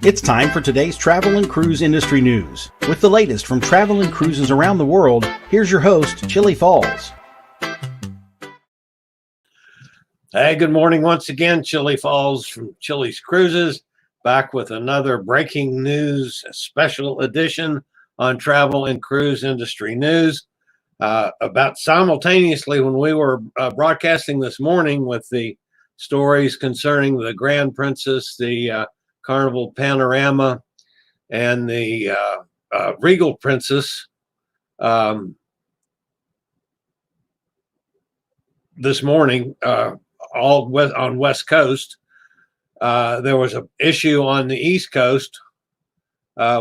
It's time for today's travel and cruise industry news. With the latest from travel and cruises around the world, here's your host, Chillie Falls. Hey, good morning once again. Chillie Falls from Chillie's Cruises, back with another breaking news special edition on travel and cruise industry news. About simultaneously when we were broadcasting this morning with the stories concerning the Grand Princess, the Carnival Panorama, and the Regal Princess, this morning, all on West Coast, there was an issue on the East Coast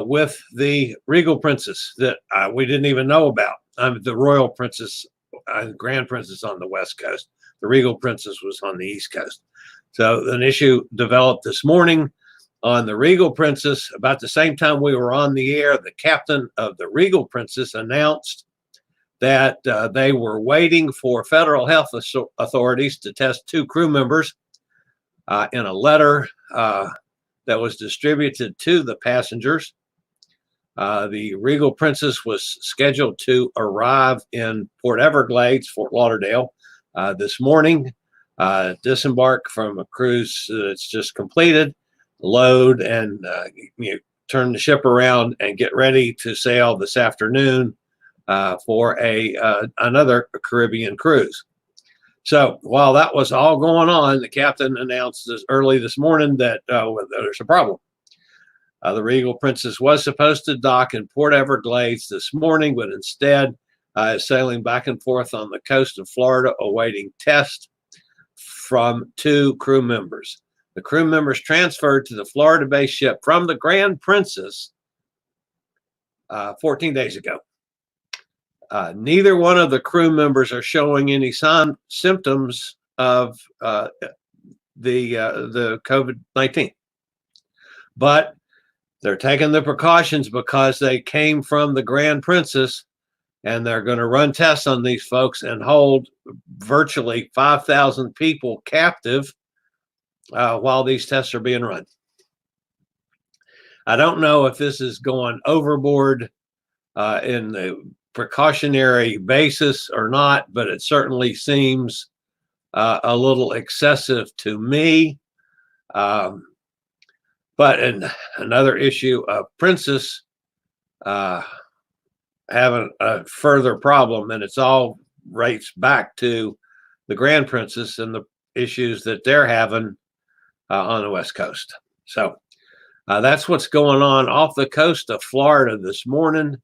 with the Regal Princess that we didn't even know about. The Royal Princess, Grand Princess on the West Coast. The Regal Princess was on the East Coast. So an issue developed this morning on the Regal Princess. About the same time we were on the air, the captain of the Regal Princess announced that they were waiting for federal health authorities to test two crew members in a letter that was distributed to the passengers. The Regal Princess was scheduled to arrive in Port Everglades, Fort Lauderdale, this morning, disembark from a cruise that's just completed, load and turn the ship around and get ready to sail this afternoon for another Caribbean cruise. So while that was all going on, the captain announced early this morning that there's a problem. The Regal Princess was supposed to dock in Port Everglades this morning, but instead is sailing back and forth on the coast of Florida, awaiting tests from two crew members. The crew members transferred to the Florida-based ship from the Grand Princess 14 days ago. Neither one of the crew members are showing any symptoms of the COVID-19, but they're taking the precautions because they came from the Grand Princess, and they're going to run tests on these folks and hold virtually 5,000 people captive while these tests are being run. I don't know if this is going overboard in the precautionary basis or not, but it certainly seems a little excessive to me. But in another issue, Princess having a further problem, and it's all rates back to the Grand Princess and the issues that they're having on the West Coast. So that's what's going on off the coast of Florida this morning.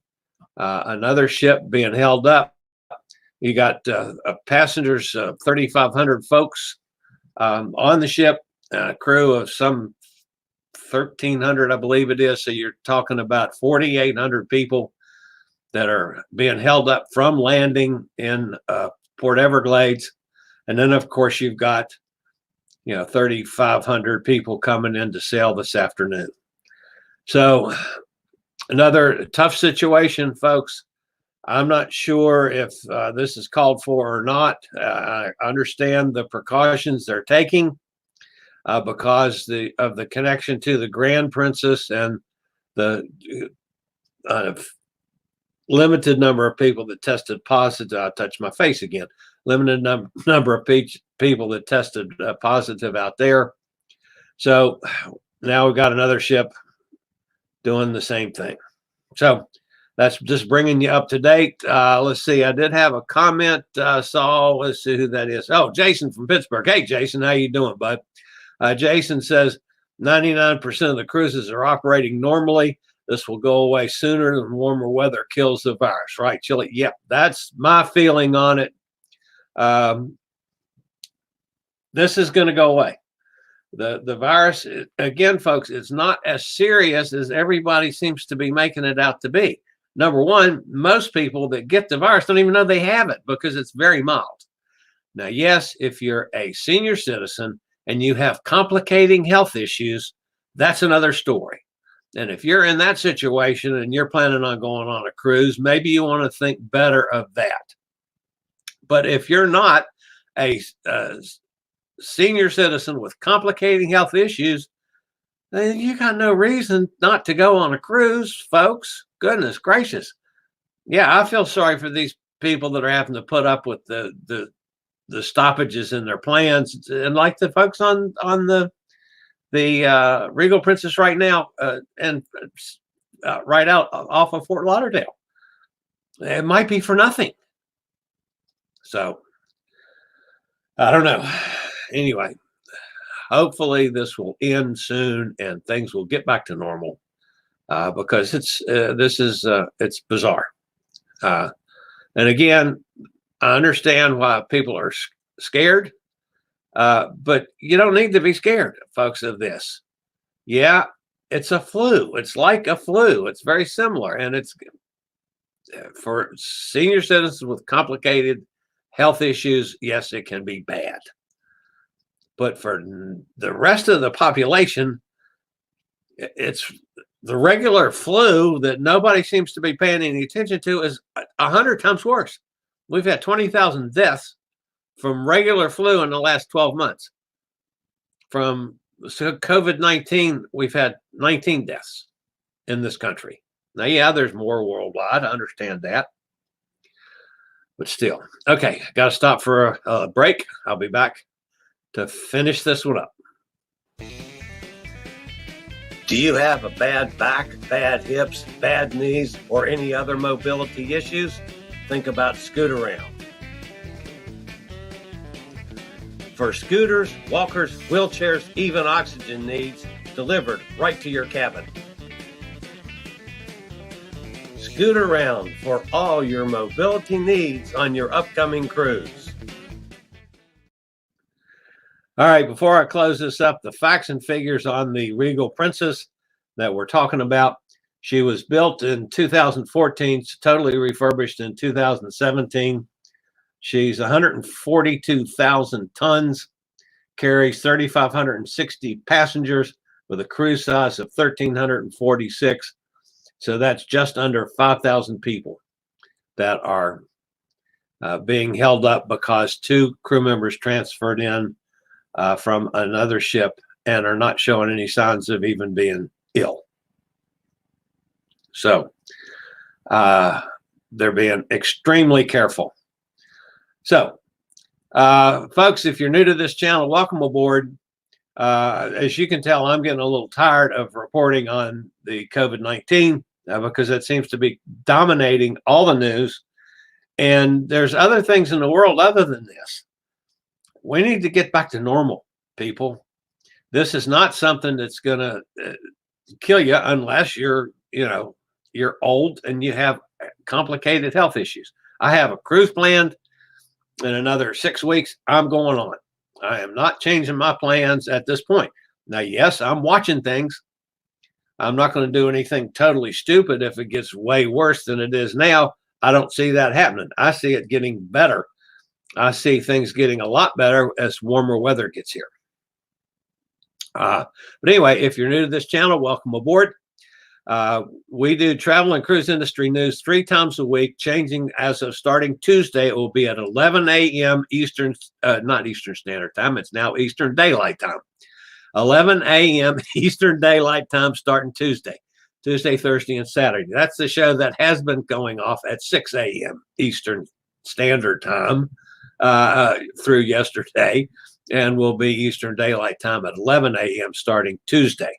Another ship being held up. You got passengers, 3,500 folks on the ship, a crew of some 1,300, I believe it is. So you're talking about 4,800 people that are being held up from landing in Port Everglades. And then, of course, you've got 3,500 people coming in to sail this afternoon. So another tough situation, folks. I'm not sure if this is called for or not. I understand the precautions they're taking because of the connection to the Grand Princess and the limited number of people that tested positive. I'll touch my face again. Limited number of people that tested positive out there. So now we've got another ship doing the same thing. So that's just bringing you up to date. Let's see. I did have a comment. Saul, let's see who that is. Oh, Jason from Pittsburgh. Hey, Jason, how you doing, bud? Jason says 99% of the cruises are operating normally. This will go away sooner than warmer weather kills the virus, right, Chillie? Yep, that's my feeling on it. This is going to go away. The virus, again, folks, it's not as serious as everybody seems to be making it out to be. Number one, most people that get the virus don't even know they have it because it's very mild. Now, yes, if you're a senior citizen and you have complicating health issues, that's another story. And if you're in that situation and you're planning on going on a cruise, maybe you want to think better of that. But if you're not a senior citizen with complicating health issues, then you got no reason not to go on a cruise, folks. Goodness gracious. Yeah, I feel sorry for these people that are having to put up with the stoppages in their plans, and like the folks on the Regal Princess right now, and right out off of Fort Lauderdale. It might be for nothing. So I don't know. Anyway, hopefully this will end soon and things will get back to normal, because it's bizarre. And again, I understand why people are scared, but you don't need to be scared, folks, of this. Yeah, it's a flu. It's like a flu. It's very similar, and it's for senior citizens with complicated health issues. Yes, it can be bad, but for the rest of the population, it's the regular flu that nobody seems to be paying any attention to is 100 times worse. We've had 20,000 deaths from regular flu in the last 12 months. From COVID-19, we've had 19 deaths in this country. Now, yeah, there's more worldwide. I understand that. But still. Okay, got to stop for a break. I'll be back to finish this one up. Do you have a bad back, bad hips, bad knees, or any other mobility issues? Think about Scoot-Around. For scooters, walkers, wheelchairs, even oxygen needs, delivered right to your cabin. Scoot-Around for all your mobility needs on your upcoming cruise. All right, before I close this up, the facts and figures on the Regal Princess that we're talking about. She was built in 2014, totally refurbished in 2017. She's 142,000 tons, carries 3,560 passengers with a cruise size of 1,346. So that's just under 5,000 people that are being held up because 2 crew members transferred in from another ship and are not showing any signs of even being ill. So they're being extremely careful. So, folks, if you're new to this channel, welcome aboard. As you can tell, I'm getting a little tired of reporting on the COVID-19 because it seems to be dominating all the news. And there's other things in the world other than this. We need to get back to normal, people. This is not something that's going to kill you unless you're old and you have complicated health issues. I have a cruise planned in another 6 weeks. I'm going on. I am not changing my plans at this point. Now, yes, I'm watching things. I'm not going to do anything totally stupid if it gets way worse than it is now. I don't see that happening. I see it getting better. I see things getting a lot better as warmer weather gets here. But anyway, if you're new to this channel, welcome aboard. We do travel and cruise industry news 3 times a week, changing as of starting Tuesday. It will be at 11 a.m. Eastern, not Eastern Standard Time. It's now Eastern Daylight Time. 11 a.m. Eastern Daylight Time starting Tuesday, Thursday, and Saturday. That's the show that has been going off at 6 a.m. Eastern Standard Time through yesterday, and will be Eastern Daylight Time at 11 a.m. starting Tuesday.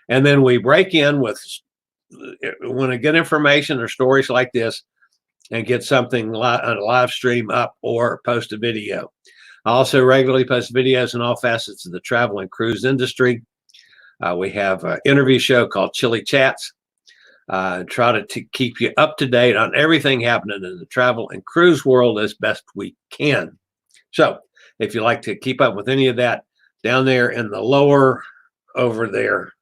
And then we break in with, when I get information or stories like this, and get something on a live stream up or post a video. I also regularly post videos in all facets of the travel and cruise industry. We have an interview show called Chillie Chats. Try to keep you up to date on everything happening in the travel and cruise world as best we can. So if you like to keep up with any of that, down there in the lower over there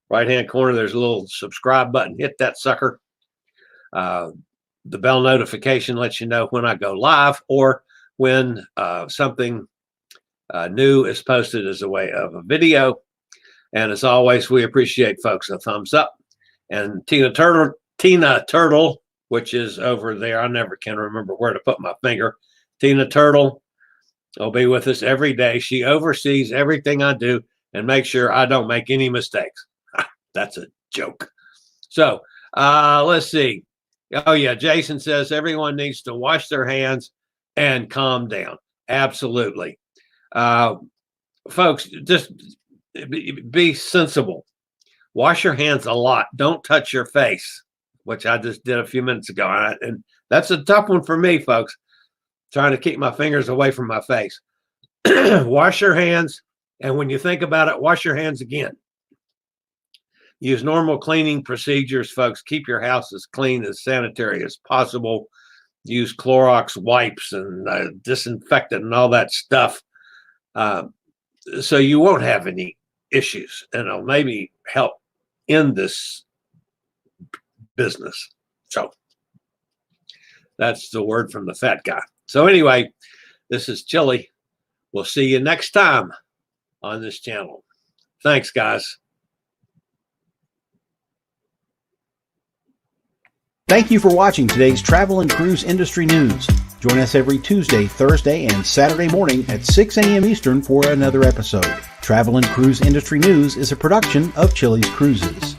right-hand corner, there's a little subscribe button. Hit that sucker. The bell notification lets you know when I go live or when something new is posted as a way of a video. And as always, we appreciate folks a thumbs up. And Tina Turtle, which is over there, I never can remember where to put my finger. Tina Turtle will be with us every day. She oversees everything I do and makes sure I don't make any mistakes. That's a joke. So let's see. Oh, yeah. Jason says everyone needs to wash their hands and calm down. Absolutely. Folks, just be sensible. Wash your hands a lot. Don't touch your face, which I just did a few minutes ago. And that's a tough one for me, folks, trying to keep my fingers away from my face. Wash your hands. And when you think about it, wash your hands again. Use normal cleaning procedures, folks. Keep your house as clean, as sanitary as possible. Use Clorox wipes and disinfectant and all that stuff, so you won't have any issues, and it'll maybe help in this business. So that's the word from the fat guy. So anyway, this is Chillie. We'll see you next time on this channel. Thanks, guys. Thank you for watching today's travel and cruise industry news. Join us every Tuesday, Thursday, and Saturday morning at 6 a.m. Eastern for another episode. Travel and Cruise Industry News is a production of Chillie's Cruises.